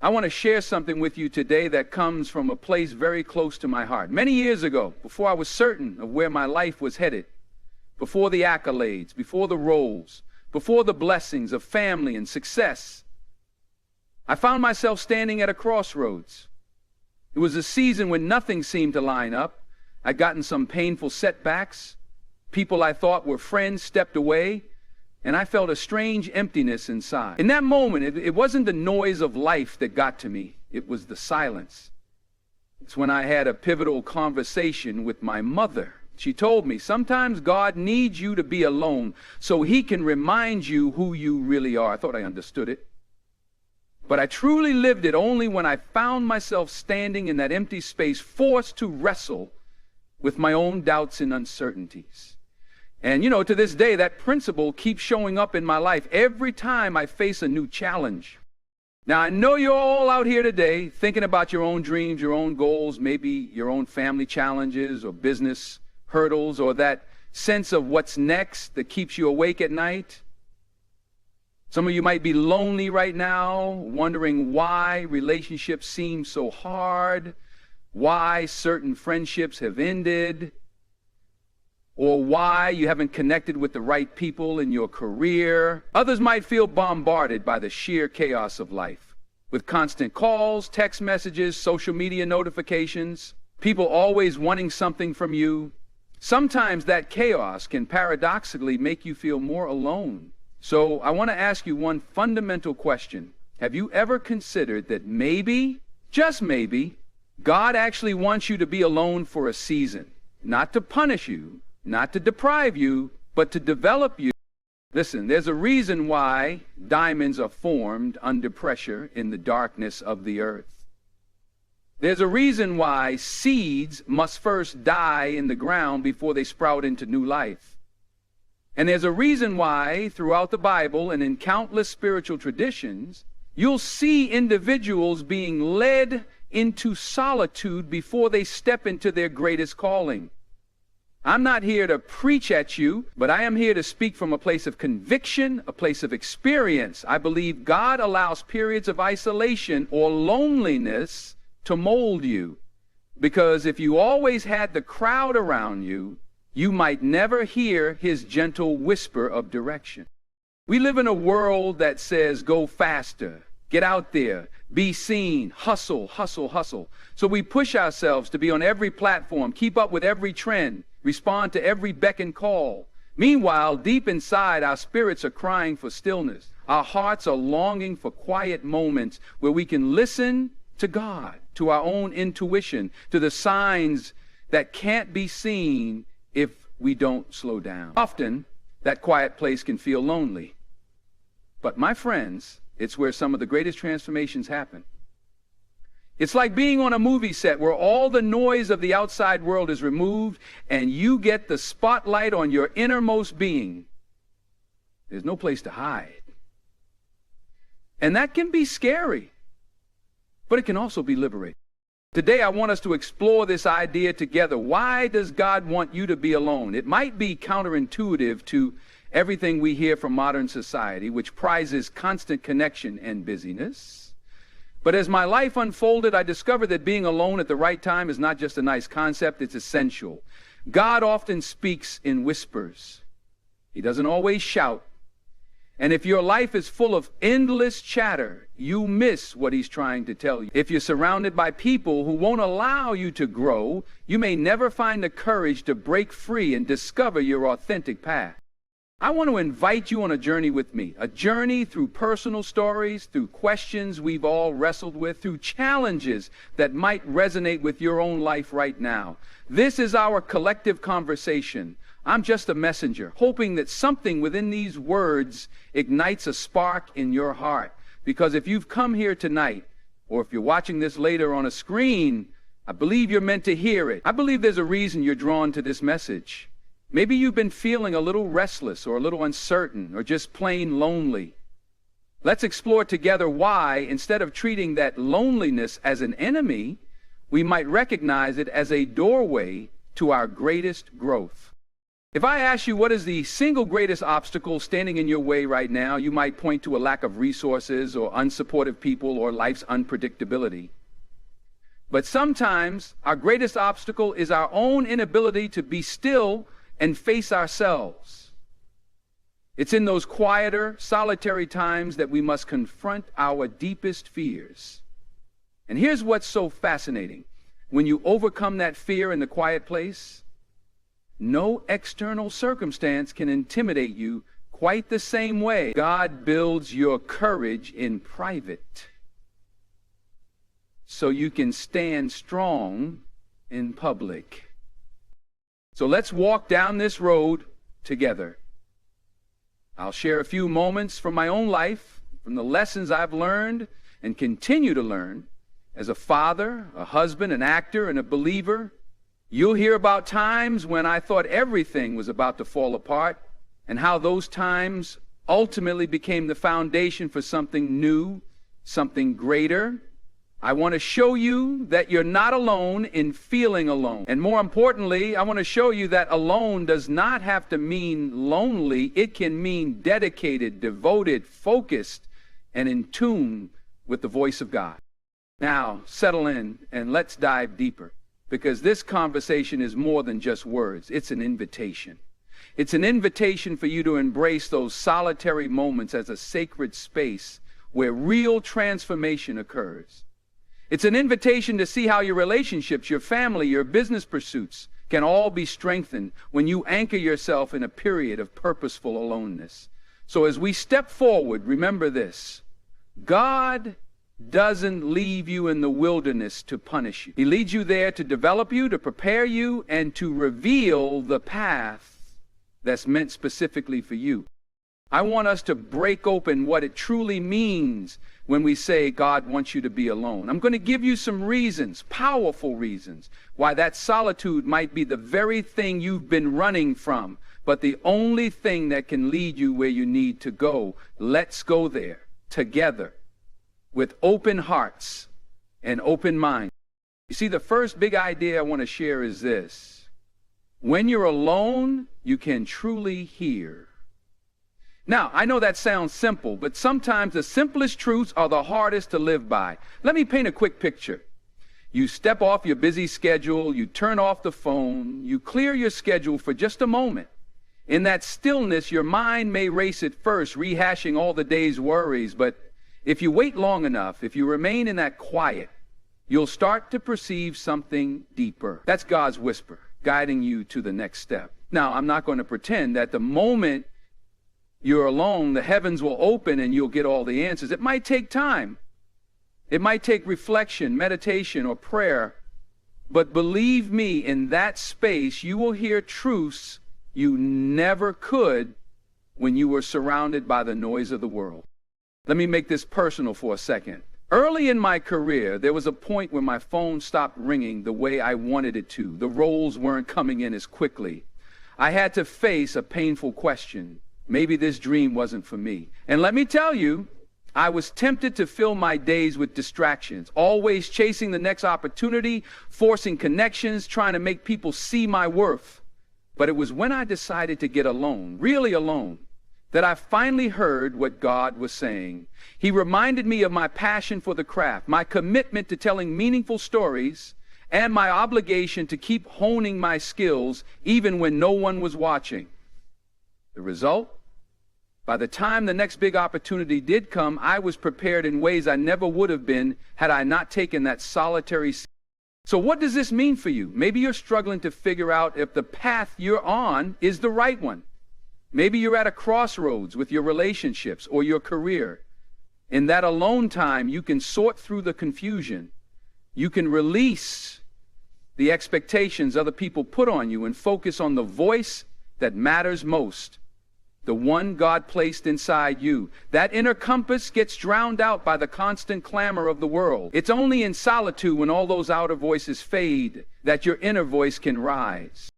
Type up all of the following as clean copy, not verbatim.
I want to share something with you today that comes from a place very close to my heart. Many years ago, before I was certain of where my life was headed, before the accolades, before the roles, before the blessings of family and success, I found myself standing at a crossroads. It was a season when nothing seemed to line up. I'd gotten some painful setbacks. People I thought were friends stepped away, and I felt a strange emptiness inside. In that moment, it wasn't the noise of life that got to me. It was the silence. It's when I had a pivotal conversation with my mother. She told me, sometimes God needs you to be alone so he can remind you who you really are. I thought I understood it. But I truly lived it only when I found myself standing in that empty space, forced to wrestle with my own doubts and uncertainties. And to this day, that principle keeps showing up in my life every time I face a new challenge. Now, I know you're all out here today thinking about your own dreams, your own goals, maybe your own family challenges or business hurdles, or that sense of what's next that keeps you awake at night. Some of you might be lonely right now, wondering why relationships seem so hard, why certain friendships have ended, or why you haven't connected with the right people in your career. Others might feel bombarded by the sheer chaos of life, with constant calls, text messages, social media notifications, people always wanting something from you. Sometimes that chaos can paradoxically make you feel more alone. So I want to ask you one fundamental question. Have you ever considered that maybe, just maybe, God actually wants you to be alone for a season? Not to punish you, not to deprive you, but to develop you. Listen, there's a reason why diamonds are formed under pressure in the darkness of the earth. There's a reason why seeds must first die in the ground before they sprout into new life. And there's a reason why throughout the Bible and in countless spiritual traditions, you'll see individuals being led into solitude before they step into their greatest calling. I'm not here to preach at you, but I am here to speak from a place of conviction, a place of experience. I believe God allows periods of isolation or loneliness to mold you, because if you always had the crowd around you, you might never hear his gentle whisper of direction. We live in a world that says, go faster, get out there, be seen, hustle, hustle, hustle. So we push ourselves to be on every platform, keep up with every trend, respond to every beck and call. Meanwhile, deep inside, our spirits are crying for stillness. Our hearts are longing for quiet moments where we can listen to God, to our own intuition, to the signs that can't be seen if we don't slow down. Often, that quiet place can feel lonely. But my friends, it's where some of the greatest transformations happen. It's like being on a movie set where all the noise of the outside world is removed and you get the spotlight on your innermost being. There's no place to hide. And that can be scary, but it can also be liberating. Today, I want us to explore this idea together. Why does God want you to be alone? It might be counterintuitive to everything we hear from modern society, which prizes constant connection and busyness. But as my life unfolded, I discovered that being alone at the right time is not just a nice concept, it's essential. God often speaks in whispers. He doesn't always shout. And if your life is full of endless chatter, you miss what he's trying to tell you. If you're surrounded by people who won't allow you to grow, you may never find the courage to break free and discover your authentic path. I want to invite you on a journey with me, a journey through personal stories, through questions we've all wrestled with, through challenges that might resonate with your own life right now. This is our collective conversation. I'm just a messenger, hoping that something within these words ignites a spark in your heart. Because if you've come here tonight, or if you're watching this later on a screen, I believe you're meant to hear it. I believe there's a reason you're drawn to this message. Maybe you've been feeling a little restless or a little uncertain or just plain lonely. Let's explore together why, instead of treating that loneliness as an enemy, we might recognize it as a doorway to our greatest growth. If I ask you what is the single greatest obstacle standing in your way right now, you might point to a lack of resources or unsupportive people or life's unpredictability. But sometimes our greatest obstacle is our own inability to be still and face ourselves. It's in those quieter, solitary times that we must confront our deepest fears. And here's what's so fascinating. When you overcome that fear in the quiet place, no external circumstance can intimidate you quite the same way God builds your courage in private, so you can stand strong in public. So let's walk down this road together. I'll share a few moments from my own life, from the lessons I've learned and continue to learn as a father, a husband, an actor, and a believer. You'll hear about times when I thought everything was about to fall apart and how those times ultimately became the foundation for something new, something greater. I want to show you that you're not alone in feeling alone. And more importantly, I want to show you that alone does not have to mean lonely. It can mean dedicated, devoted, focused, and in tune with the voice of God. Now, settle in and let's dive deeper, because this conversation is more than just words. It's an invitation. It's an invitation for you to embrace those solitary moments as a sacred space where real transformation occurs. It's an invitation to see how your relationships, your family, your business pursuits can all be strengthened when you anchor yourself in a period of purposeful aloneness. So as we step forward, remember this: God doesn't leave you in the wilderness to punish you. He leads you there to develop you, to prepare you, and to reveal the path that's meant specifically for you. I want us to break open what it truly means when we say God wants you to be alone. I'm going to give you some reasons, powerful reasons, why that solitude might be the very thing you've been running from, but the only thing that can lead you where you need to go. Let's go there together with open hearts and open minds. You see, the first big idea I want to share is this: when you're alone, you can truly hear. Now, I know that sounds simple, but sometimes the simplest truths are the hardest to live by. Let me paint a quick picture. You step off your busy schedule, you turn off the phone, you clear your schedule for just a moment. In that stillness, your mind may race at first, rehashing all the day's worries, but if you wait long enough, if you remain in that quiet, you'll start to perceive something deeper. That's God's whisper, guiding you to the next step. Now, I'm not going to pretend that the moment you're alone, the heavens will open and you'll get all the answers. It might take time. It might take reflection, meditation, or prayer. But believe me, in that space, you will hear truths you never could when you were surrounded by the noise of the world. Let me make this personal for a second. Early in my career, there was a point where my phone stopped ringing the way I wanted it to. The roles weren't coming in as quickly. I had to face a painful question. Maybe this dream wasn't for me. And let me tell you, I was tempted to fill my days with distractions, always chasing the next opportunity, forcing connections, trying to make people see my worth. But it was when I decided to get alone, really alone, that I finally heard what God was saying. He reminded me of my passion for the craft, my commitment to telling meaningful stories, and my obligation to keep honing my skills even when no one was watching. The result? By the time the next big opportunity did come, I was prepared in ways I never would have been had I not taken that solitary step. So what does this mean for you? Maybe you're struggling to figure out if the path you're on is the right one. Maybe you're at a crossroads with your relationships or your career. In that alone time, you can sort through the confusion. You can release the expectations other people put on you and focus on the voice that matters most, the one God placed inside you. That inner compass gets drowned out by the constant clamor of the world. It's only in solitude, when all those outer voices fade, that your inner voice can rise.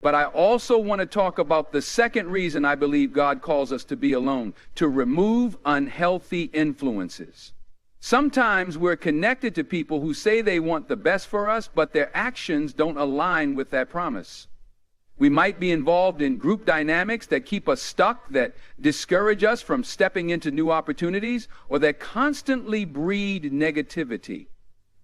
But I also want to talk about the second reason I believe God calls us to be alone: to remove unhealthy influences. Sometimes we're connected to people who say they want the best for us, but their actions don't align with that promise. We might be involved in group dynamics that keep us stuck, that discourage us from stepping into new opportunities, or that constantly breed negativity.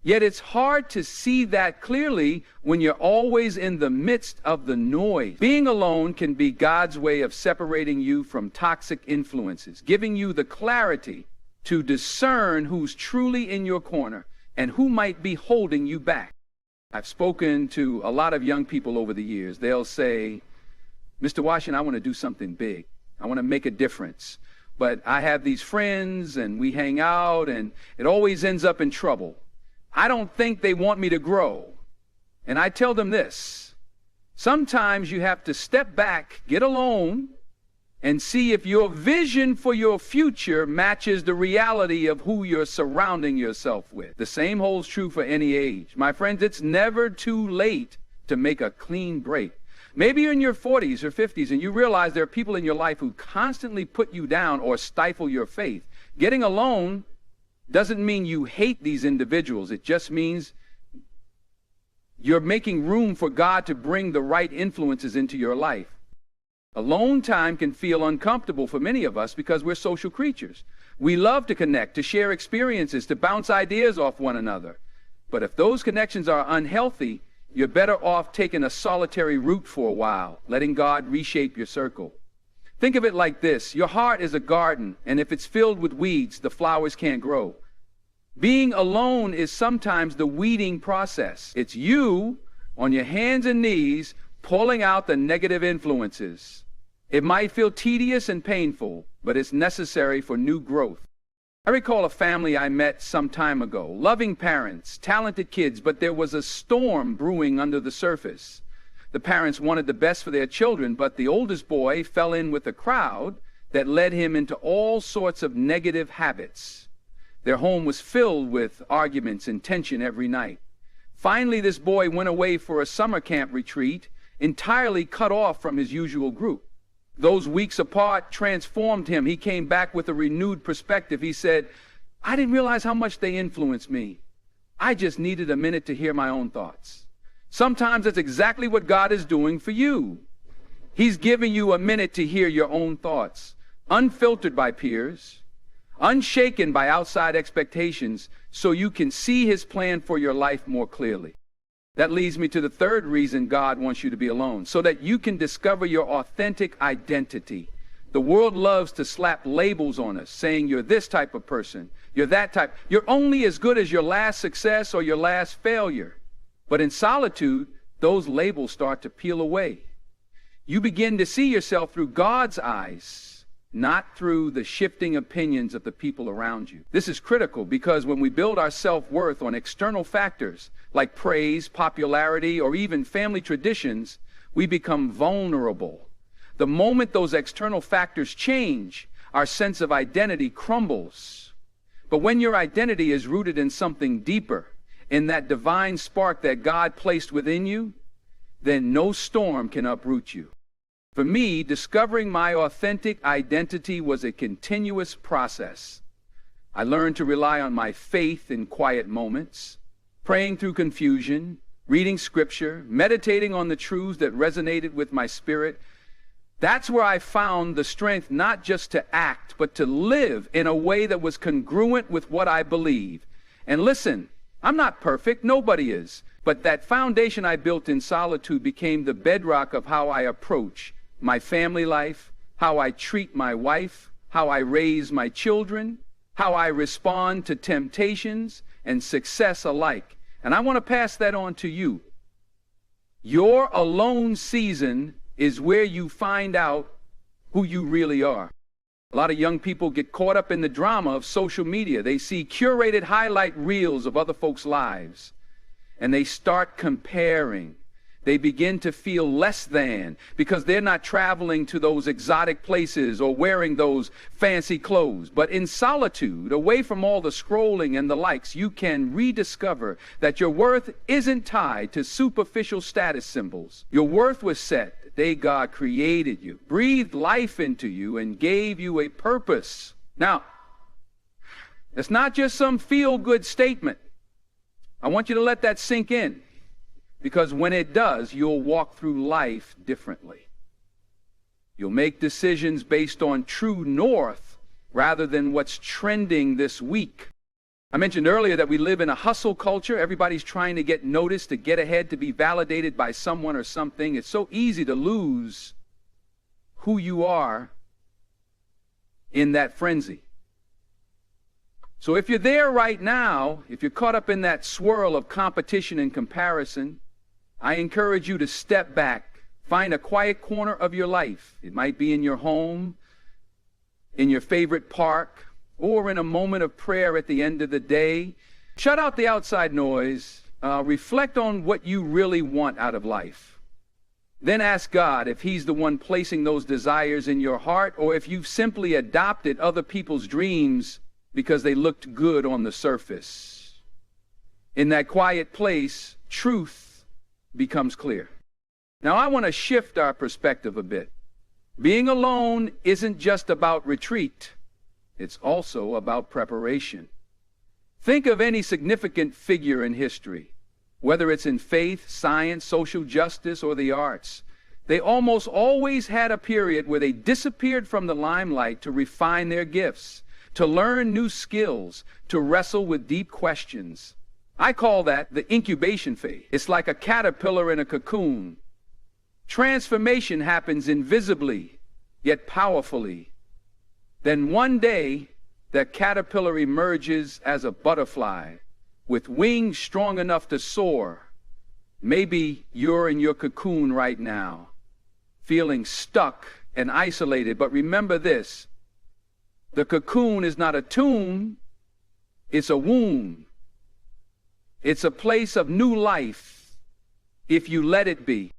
Yet it's hard to see that clearly when you're always in the midst of the noise. Being alone can be God's way of separating you from toxic influences, giving you the clarity to discern who's truly in your corner and who might be holding you back. I've spoken to a lot of young people over the years. They'll say, Mr. Washington, I want to do something big. I want to make a difference. But I have these friends and we hang out and it always ends up in trouble. I don't think they want me to grow. And I tell them this, sometimes you have to step back, get alone, and see if your vision for your future matches the reality of who you're surrounding yourself with. The same holds true for any age. My friends, it's never too late to make a clean break. Maybe you're in your 40s or 50s and you realize there are people in your life who constantly put you down or stifle your faith. Getting alone doesn't mean you hate these individuals. It just means you're making room for God to bring the right influences into your life. Alone time can feel uncomfortable for many of us because we're social creatures. We love to connect, to share experiences, to bounce ideas off one another. But if those connections are unhealthy, you're better off taking a solitary route for a while, letting God reshape your circle. Think of it like this. Your heart is a garden, and if it's filled with weeds, the flowers can't grow. Being alone is sometimes the weeding process. It's you on your hands and knees pulling out the negative influences. It might feel tedious and painful, but it's necessary for new growth. I recall a family I met some time ago. Loving parents, talented kids, but there was a storm brewing under the surface. The parents wanted the best for their children, but the oldest boy fell in with a crowd that led him into all sorts of negative habits. Their home was filled with arguments and tension every night. Finally, this boy went away for a summer camp retreat, entirely cut off from his usual group. Those weeks apart transformed him. He came back with a renewed perspective. He said, I didn't realize how much they influenced me. I just needed a minute to hear my own thoughts. Sometimes that's exactly what God is doing for you. He's giving you a minute to hear your own thoughts, unfiltered by peers, unshaken by outside expectations, so you can see his plan for your life more clearly. That leads me to the third reason God wants you to be alone, so that you can discover your authentic identity. The world loves to slap labels on us, saying you're this type of person, you're that type. You're only as good as your last success or your last failure. But in solitude, those labels start to peel away. You begin to see yourself through God's eyes, not through the shifting opinions of the people around you. This is critical because when we build our self-worth on external factors like praise, popularity, or even family traditions, we become vulnerable. The moment those external factors change, our sense of identity crumbles. But when your identity is rooted in something deeper, in that divine spark that God placed within you, then no storm can uproot you. For me, discovering my authentic identity was a continuous process. I learned to rely on my faith in quiet moments, praying through confusion, reading scripture, meditating on the truths that resonated with my spirit. That's where I found the strength not just to act, but to live in a way that was congruent with what I believe. And listen, I'm not perfect, nobody is, but that foundation I built in solitude became the bedrock of how I approach my family life, how I treat my wife, how I raise my children, how I respond to temptations and success alike. And I want to pass that on to you. Your alone season is where you find out who you really are. A lot of young people get caught up in the drama of social media. They see curated highlight reels of other folks' lives, and they start comparing. They begin to feel less than because they're not traveling to those exotic places or wearing those fancy clothes. But in solitude, away from all the scrolling and the likes, you can rediscover that your worth isn't tied to superficial status symbols. Your worth was set the day God created you, breathed life into you, and gave you a purpose. Now, it's not just some feel-good statement. I want you to let that sink in. because when it does, you'll walk through life differently. You'll make decisions based on true north rather than what's trending this week. I mentioned earlier that we live in a hustle culture. Everybody's trying to get noticed, to get ahead, to be validated by someone or something. It's so easy to lose who you are in that frenzy. So if you're there right now, if you're caught up in that swirl of competition and comparison, I encourage you to step back, find a quiet corner of your life. It might be in your home, in your favorite park, or in a moment of prayer at the end of the day. Shut out the outside noise. Reflect on what you really want out of life. Then ask God if He's the one placing those desires in your heart, or if you've simply adopted other people's dreams because they looked good on the surface. In that quiet place, truth becomes clear. Now, I want to shift our perspective a bit. Being alone isn't just about retreat. It's also about preparation. Think of any significant figure in history, whether it's in faith, science, social justice, or the arts. They almost always had a period where they disappeared from the limelight to refine their gifts, to learn new skills, to wrestle with deep questions. I call that the incubation phase. It's like a caterpillar in a cocoon. Transformation happens invisibly, yet powerfully. Then one day, the caterpillar emerges as a butterfly with wings strong enough to soar. Maybe you're in your cocoon right now, feeling stuck and isolated. But remember this, the cocoon is not a tomb, it's a womb. It's a place of new life if you let it be.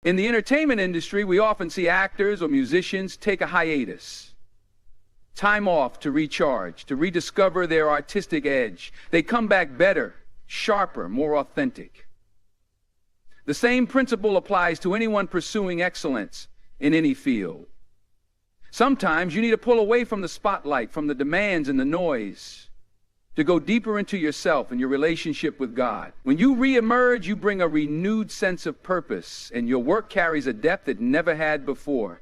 In the entertainment industry, we often see actors or musicians take a hiatus. Time off to recharge, to rediscover their artistic edge. They come back better, sharper, more authentic. The same principle applies to anyone pursuing excellence in any field. Sometimes you need to pull away from the spotlight, from the demands and the noise, to go deeper into yourself and your relationship with God. When you reemerge, you bring a renewed sense of purpose, and your work carries a depth it never had before.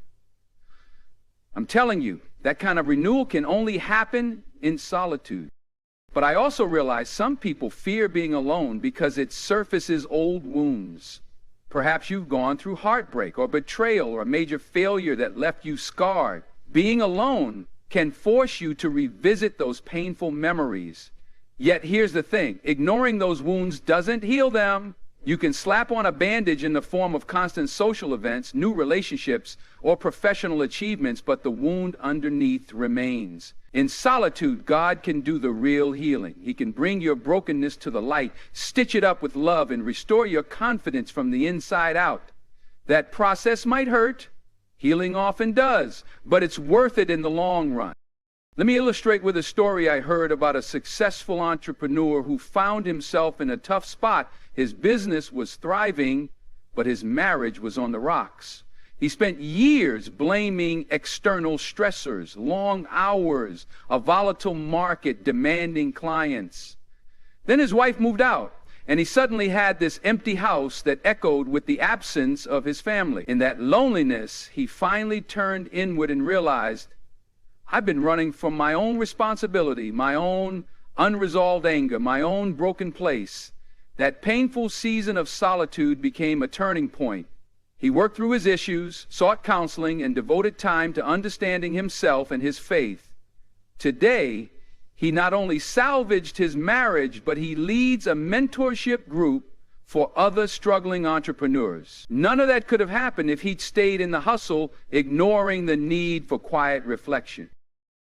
I'm telling you, that kind of renewal can only happen in solitude. But I also realize some people fear being alone because it surfaces old wounds. Perhaps you've gone through heartbreak or betrayal or a major failure that left you scarred. Being alone can force you to revisit those painful memories. Yet here's the thing, ignoring those wounds doesn't heal them. You can slap on a bandage in the form of constant social events, new relationships, or professional achievements, but the wound underneath remains. In solitude, God can do the real healing. He can bring your brokenness to the light, stitch it up with love, and restore your confidence from the inside out. That process might hurt. Healing often does, but it's worth it in the long run. Let me illustrate with a story I heard about a successful entrepreneur who found himself in a tough spot. His business was thriving, but his marriage was on the rocks. He spent years blaming external stressors, long hours, a volatile market demanding clients. Then his wife moved out, and he suddenly had this empty house that echoed with the absence of his family. In that loneliness, he finally turned inward and realized, I've been running from my own responsibility, my own unresolved anger, my own broken place. That painful season of solitude became a turning point. He worked through his issues, sought counseling, and devoted time to understanding himself and his faith. Today, he not only salvaged his marriage, but he leads a mentorship group for other struggling entrepreneurs. None of that could have happened if he'd stayed in the hustle, ignoring the need for quiet reflection.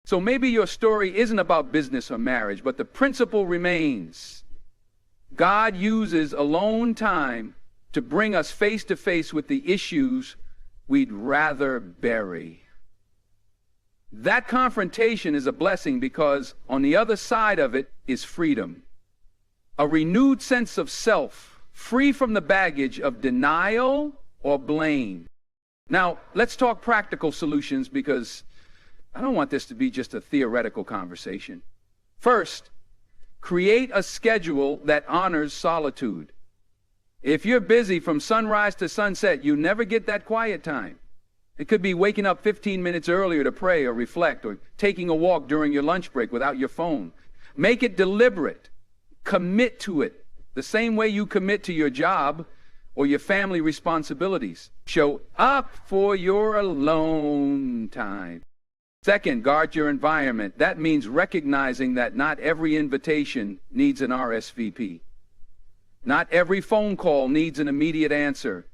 So maybe your story isn't about business or marriage, but the principle remains. God uses alone time to bring us face to face with the issues we'd rather bury. That confrontation is a blessing because on the other side of it is freedom. A renewed sense of self, free from the baggage of denial or blame. Now, let's talk practical solutions because I don't want this to be just a theoretical conversation. First, create a schedule that honors solitude. If you're busy from sunrise to sunset, you never get that quiet time. It could be waking up 15 minutes earlier to pray or reflect, or taking a walk during your lunch break without your phone. Make it deliberate. Commit to it. The same way you commit to your job or your family responsibilities. Show up for your alone time. Second, guard your environment. That means recognizing that not every invitation needs an RSVP. Not every phone call needs an immediate answer.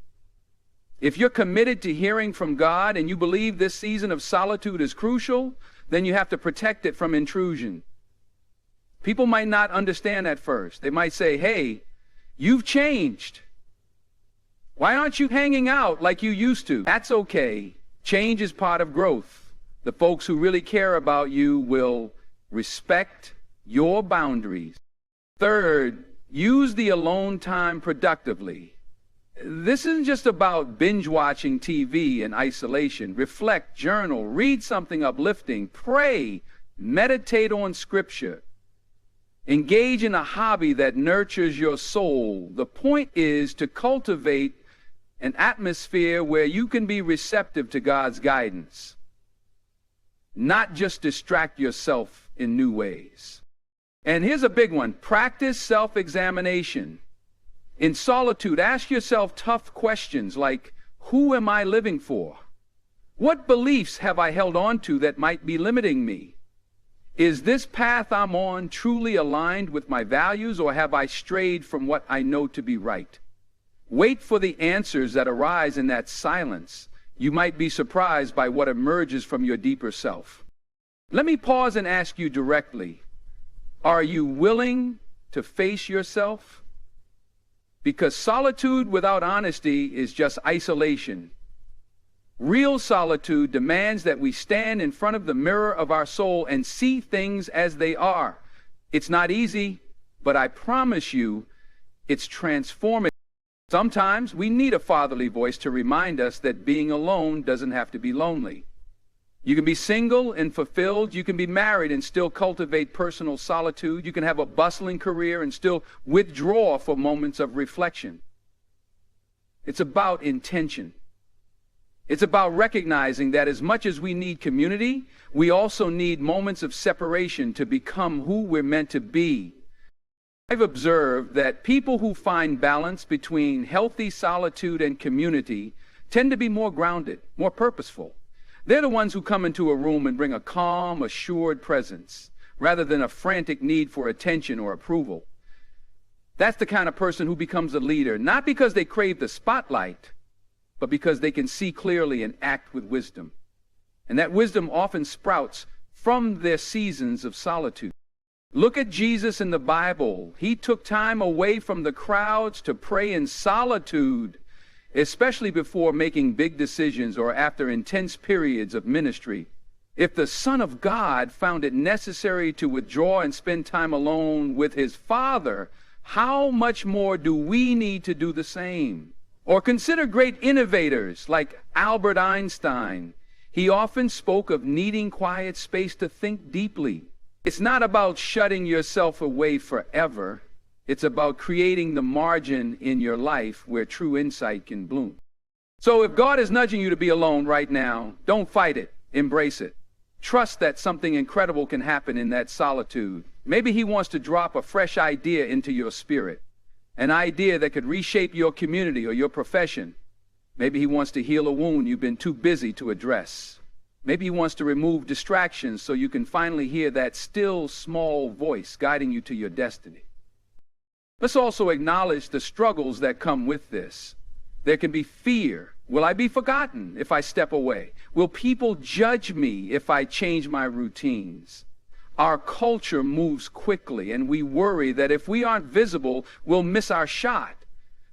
If you're committed to hearing from God and you believe this season of solitude is crucial, then you have to protect it from intrusion. People might not understand at first. They might say, "Hey, you've changed. Why aren't you hanging out like you used to?" That's okay. Change is part of growth. The folks who really care about you will respect your boundaries. Third, use the alone time productively. This isn't just about binge watching TV in isolation. Reflect, journal, read something uplifting, pray, meditate on scripture. Engage in a hobby that nurtures your soul. The point is to cultivate an atmosphere where you can be receptive to God's guidance, not just distract yourself in new ways. And here's a big one. Practice self-examination. In solitude, ask yourself tough questions like, who am I living for? What beliefs have I held on to that might be limiting me? Is this path I'm on truly aligned with my values, or have I strayed from what I know to be right? Wait for the answers that arise in that silence. You might be surprised by what emerges from your deeper self. Let me pause and ask you directly. Are you willing to face yourself? Because solitude without honesty is just isolation. Real solitude demands that we stand in front of the mirror of our soul and see things as they are. It's not easy, but I promise you, it's transformative. Sometimes we need a fatherly voice to remind us that being alone doesn't have to be lonely. You can be single and fulfilled. You can be married and still cultivate personal solitude. You can have a bustling career and still withdraw for moments of reflection. It's about intention. It's about recognizing that as much as we need community, we also need moments of separation to become who we're meant to be. I've observed that people who find balance between healthy solitude and community tend to be more grounded, more purposeful. They're the ones who come into a room and bring a calm, assured presence, rather than a frantic need for attention or approval. That's the kind of person who becomes a leader, not because they crave the spotlight, but because they can see clearly and act with wisdom. And that wisdom often sprouts from their seasons of solitude. Look at Jesus in the Bible. He took time away from the crowds to pray in solitude, especially before making big decisions or after intense periods of ministry. If the Son of God found it necessary to withdraw and spend time alone with his Father, how much more do we need to do the same? Or consider great innovators like Albert Einstein. He often spoke of needing quiet space to think deeply. It's not about shutting yourself away forever. It's about creating the margin in your life where true insight can bloom. So if God is nudging you to be alone right now, don't fight it. Embrace it. Trust that something incredible can happen in that solitude. Maybe he wants to drop a fresh idea into your spirit, an idea that could reshape your community or your profession. Maybe he wants to heal a wound you've been too busy to address. Maybe he wants to remove distractions so you can finally hear that still small voice guiding you to your destiny. Let's also acknowledge the struggles that come with this. There can be fear. Will I be forgotten if I step away? Will people judge me if I change my routines? Our culture moves quickly, and we worry that if we aren't visible, we'll miss our shot.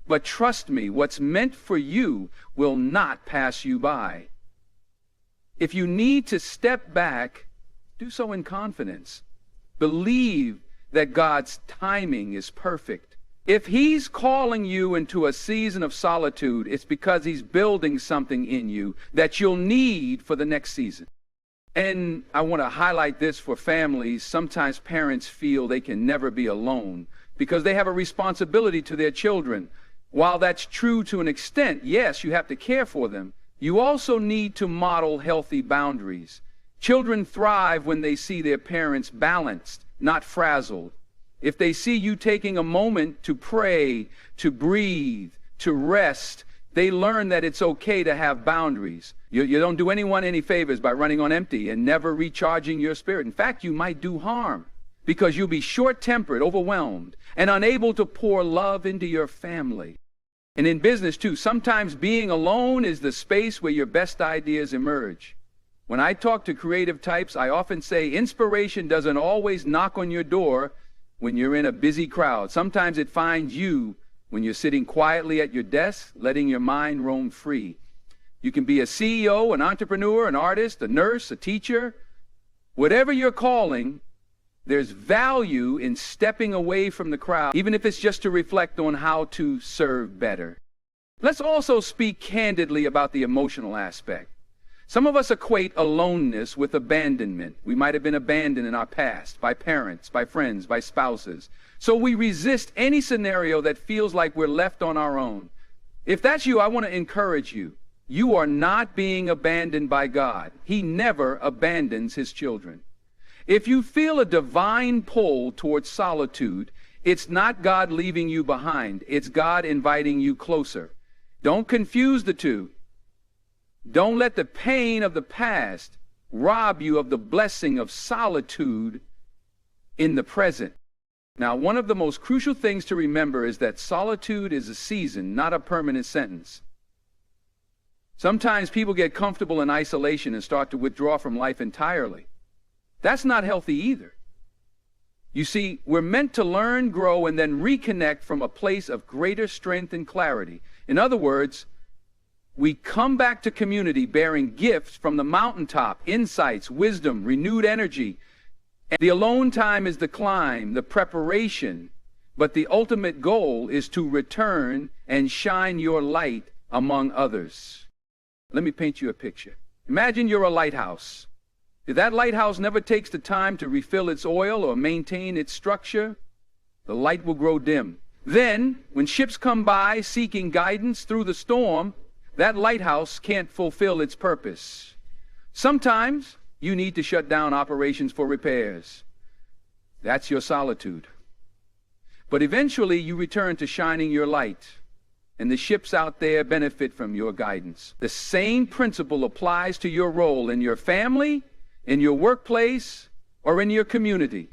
But trust me, what's meant for you will not pass you by. If you need to step back, do so in confidence. Believe that God's timing is perfect. If he's calling you into a season of solitude, it's because he's building something in you that you'll need for the next season. And I want to highlight this for families. Sometimes parents feel they can never be alone because they have a responsibility to their children. While that's true to an extent, yes, you have to care for them, you also need to model healthy boundaries. Children thrive when they see their parents balanced, not frazzled. If they see you taking a moment to pray, to breathe, to rest, they learn that it's okay to have boundaries. You don't do anyone any favors by running on empty and never recharging your spirit. In fact, you might do harm because you'll be short-tempered, overwhelmed, and unable to pour love into your family. And in business, too, sometimes being alone is the space where your best ideas emerge. When I talk to creative types, I often say inspiration doesn't always knock on your door when you're in a busy crowd. Sometimes it finds you when you're sitting quietly at your desk, letting your mind roam free. You can be a CEO, an entrepreneur, an artist, a nurse, a teacher. Whatever your calling, there's value in stepping away from the crowd, even if it's just to reflect on how to serve better. Let's also speak candidly about the emotional aspect. Some of us equate aloneness with abandonment. We might have been abandoned in our past by parents, by friends, by spouses. So we resist any scenario that feels like we're left on our own. If that's you, I want to encourage you. You are not being abandoned by God. He never abandons his children. If you feel a divine pull towards solitude, it's not God leaving you behind. It's God inviting you closer. Don't confuse the two. Don't let the pain of the past rob you of the blessing of solitude in the present. Now, one of the most crucial things to remember is that solitude is a season, not a permanent sentence. Sometimes people get comfortable in isolation and start to withdraw from life entirely. That's not healthy either. You see, we're meant to learn, grow, and then reconnect from a place of greater strength and clarity. In other words, we come back to community bearing gifts from the mountaintop, insights, wisdom, renewed energy. And the alone time is the climb, the preparation, but the ultimate goal is to return and shine your light among others. Let me paint you a picture. Imagine you're a lighthouse. If that lighthouse never takes the time to refill its oil or maintain its structure, the light will grow dim. Then, when ships come by seeking guidance through the storm, that lighthouse can't fulfill its purpose. Sometimes you need to shut down operations for repairs. That's your solitude. But eventually you return to shining your light, and the ships out there benefit from your guidance. The same principle applies to your role in your family, in your workplace, or in your community.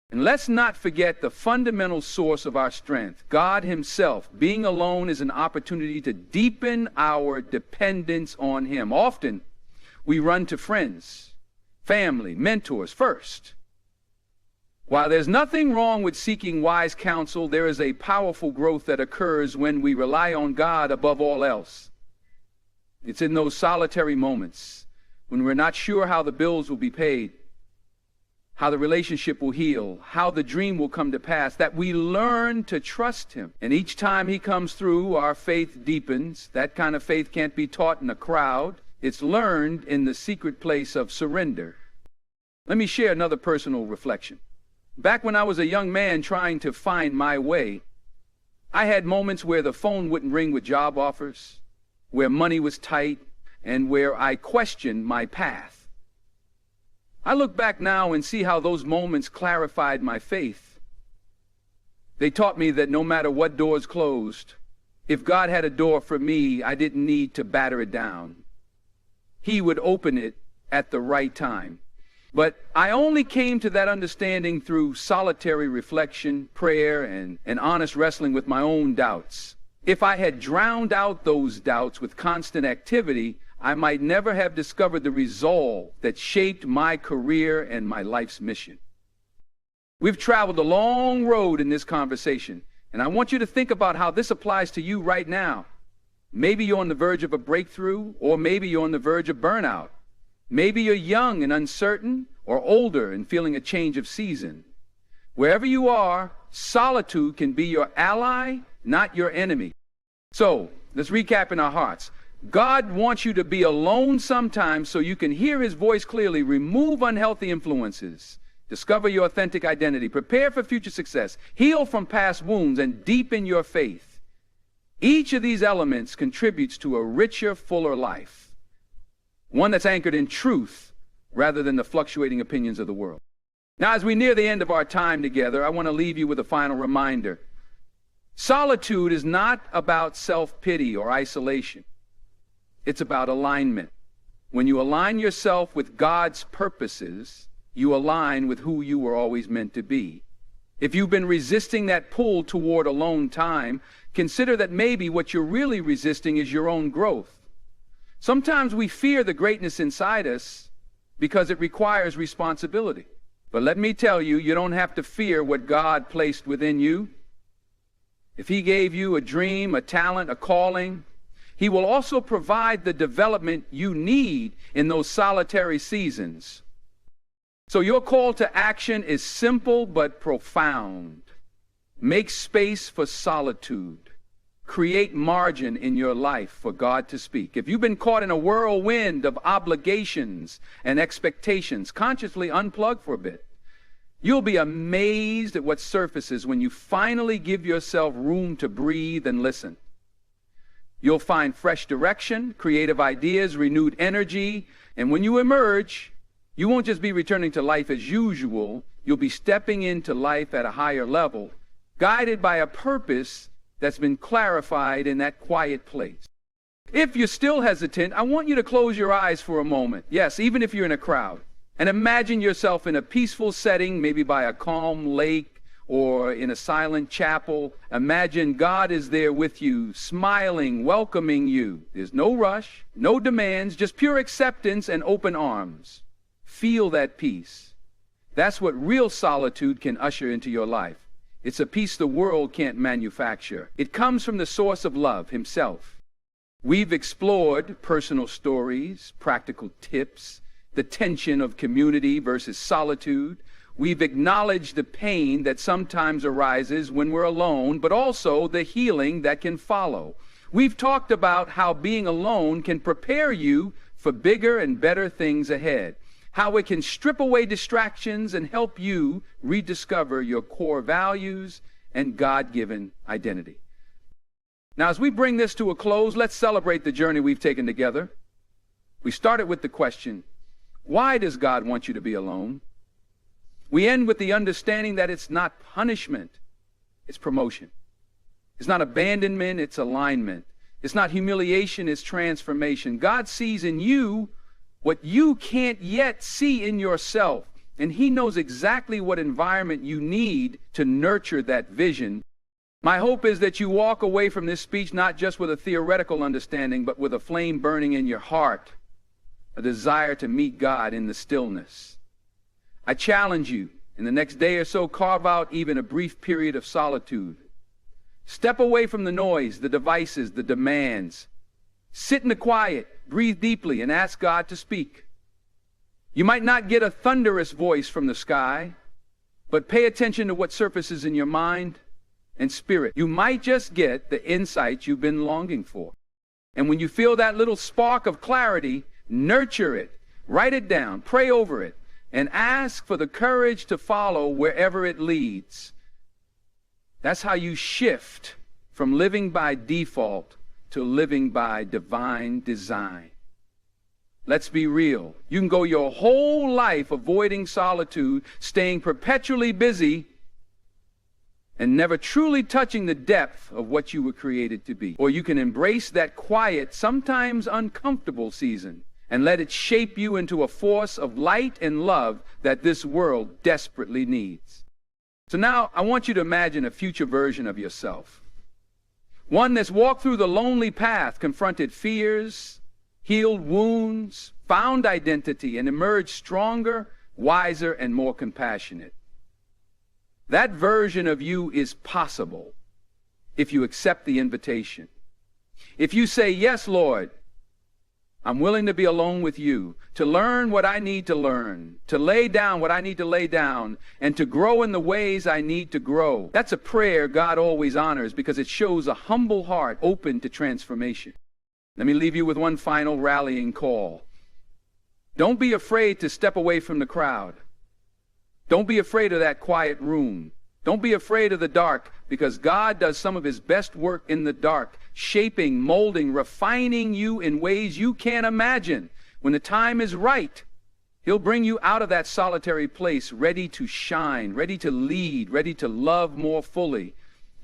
And let's not forget the fundamental source of our strength, God himself. Being alone is an opportunity to deepen our dependence on him. Often, we run to friends, family, mentors first. While there's nothing wrong with seeking wise counsel, there is a powerful growth that occurs when we rely on God above all else. It's in those solitary moments when we're not sure how the bills will be paid, how the relationship will heal, how the dream will come to pass, that we learn to trust him. And each time he comes through, our faith deepens. That kind of faith can't be taught in a crowd. It's learned in the secret place of surrender. Let me share another personal reflection. Back when I was a young man trying to find my way, I had moments where the phone wouldn't ring with job offers, where money was tight, and where I questioned my path. I look back now and see how those moments clarified my faith. They taught me that no matter what doors closed, if God had a door for me, I didn't need to batter it down. He would open it at the right time. But I only came to that understanding through solitary reflection, prayer, and honest wrestling with my own doubts. If I had drowned out those doubts with constant activity, I might never have discovered the resolve that shaped my career and my life's mission. We've traveled a long road in this conversation, and I want you to think about how this applies to you right now. Maybe you're on the verge of a breakthrough, or maybe you're on the verge of burnout. Maybe you're young and uncertain, or older and feeling a change of season. Wherever you are, solitude can be your ally, not your enemy. So, let's recap in our hearts. God wants you to be alone sometimes so you can hear his voice clearly. Remove unhealthy influences. Discover your authentic identity. Prepare for future success. Heal from past wounds and deepen your faith. Each of these elements contributes to a richer, fuller life, one that's anchored in truth rather than the fluctuating opinions of the world. Now, as we near the end of our time together, I want to leave you with a final reminder. Solitude is not about self-pity or isolation. It's about alignment. When you align yourself with God's purposes, you align with who you were always meant to be. If you've been resisting that pull toward alone time, consider that maybe what you're really resisting is your own growth. Sometimes we fear the greatness inside us because it requires responsibility. But let me tell you, you don't have to fear what God placed within you. If He gave you a dream, a talent, a calling, He will also provide the development you need in those solitary seasons. So your call to action is simple but profound. Make space for solitude. Create margin in your life for God to speak. If you've been caught in a whirlwind of obligations and expectations, consciously unplug for a bit. You'll be amazed at what surfaces when you finally give yourself room to breathe and listen. You'll find fresh direction, creative ideas, renewed energy, and when you emerge, you won't just be returning to life as usual, you'll be stepping into life at a higher level, guided by a purpose that's been clarified in that quiet place. If you're still hesitant, I want you to close your eyes for a moment. Yes, even if you're in a crowd. And imagine yourself in a peaceful setting, maybe by a calm lake or in a silent chapel. Imagine God is there with you, smiling, welcoming you. There's no rush, no demands, just pure acceptance and open arms. Feel that peace. That's what real solitude can usher into your life. It's a peace the world can't manufacture. It comes from the source of love, Himself. We've explored personal stories, practical tips, the tension of community versus solitude. We've acknowledged the pain that sometimes arises when we're alone, but also the healing that can follow. We've talked about how being alone can prepare you for bigger and better things ahead. How it can strip away distractions and help you rediscover your core values and God-given identity. Now, as we bring this to a close, let's celebrate the journey we've taken together. We started with the question, why does God want you to be alone? We end with the understanding that it's not punishment, it's promotion. It's not abandonment, it's alignment. It's not humiliation, it's transformation. God sees in you what you can't yet see in yourself, and He knows exactly what environment you need to nurture that vision. My hope is that you walk away from this speech not just with a theoretical understanding, but with a flame burning in your heart, a desire to meet God in the stillness. I challenge you, in the next day or so, carve out even a brief period of solitude. Step away from the noise, the devices, the demands. Sit in the quiet, breathe deeply, and ask God to speak. You might not get a thunderous voice from the sky, but pay attention to what surfaces in your mind and spirit. You might just get the insight you've been longing for. And when you feel that little spark of clarity, nurture it, write it down, pray over it, and ask for the courage to follow wherever it leads. That's how you shift from living by default to living by divine design. Let's be real. You can go your whole life avoiding solitude, staying perpetually busy, and never truly touching the depth of what you were created to be. Or you can embrace that quiet, sometimes uncomfortable season and let it shape you into a force of light and love that this world desperately needs. So now I want you to imagine a future version of yourself. One that's walked through the lonely path, confronted fears, healed wounds, found identity, and emerged stronger, wiser, and more compassionate. That version of you is possible if you accept the invitation. If you say, yes, Lord, I'm willing to be alone with you, to learn what I need to learn, to lay down what I need to lay down, and to grow in the ways I need to grow. That's a prayer God always honors because it shows a humble heart open to transformation. Let me leave you with one final rallying call. Don't be afraid to step away from the crowd. Don't be afraid of that quiet room. Don't be afraid of the dark, because God does some of his best work in the dark, shaping, molding, refining you in ways you can't imagine. When the time is right, he'll bring you out of that solitary place, ready to shine, ready to lead, ready to love more fully.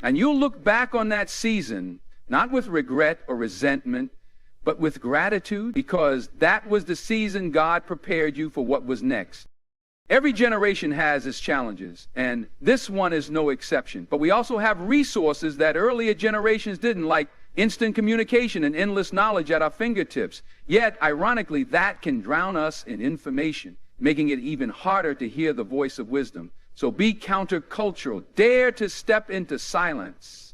And you'll look back on that season, not with regret or resentment, but with gratitude, because that was the season God prepared you for what was next. Every generation has its challenges, and this one is no exception. But we also have resources that earlier generations didn't, like instant communication and endless knowledge at our fingertips. Yet, ironically, that can drown us in information, making it even harder to hear the voice of wisdom. So be countercultural. Dare to step into silence.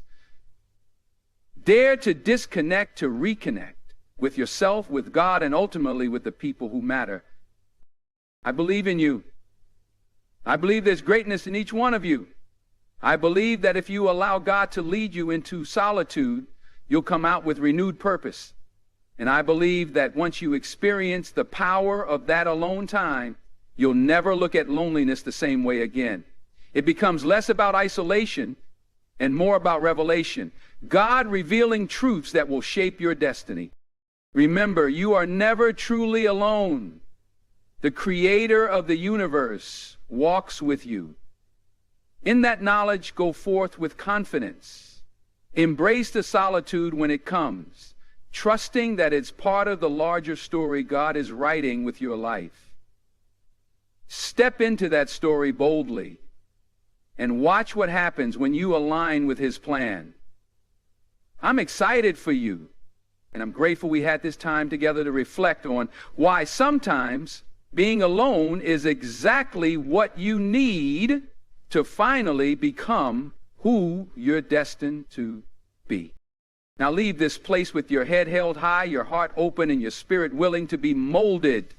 Dare to disconnect to reconnect with yourself, with God, and ultimately with the people who matter. I believe in you. I believe there's greatness in each one of you. I believe that if you allow God to lead you into solitude, you'll come out with renewed purpose. And I believe that once you experience the power of that alone time, you'll never look at loneliness the same way again. It becomes less about isolation and more about revelation. God revealing truths that will shape your destiny. Remember, you are never truly alone. The creator of the universe walks with you. In that knowledge, go forth with confidence. Embrace the solitude when it comes, trusting that it's part of the larger story God is writing with your life. Step into that story boldly and watch what happens when you align with his plan. I'm excited for you, and I'm grateful we had this time together to reflect on why sometimes being alone is exactly what you need to finally become who you're destined to be. Now leave this place with your head held high, your heart open, and your spirit willing to be molded.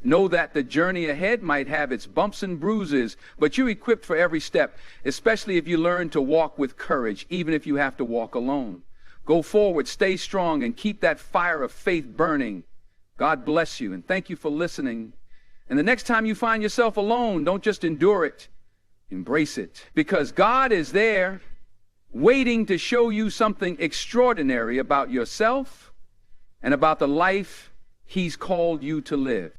Know that the journey ahead might have its bumps and bruises, but you're equipped for every step, especially if you learn to walk with courage, even if you have to walk alone. Go forward, stay strong, and keep that fire of faith burning. God bless you, and thank you for listening. And the next time you find yourself alone, don't just endure it. Embrace it. Because God is there waiting to show you something extraordinary about yourself and about the life he's called you to live.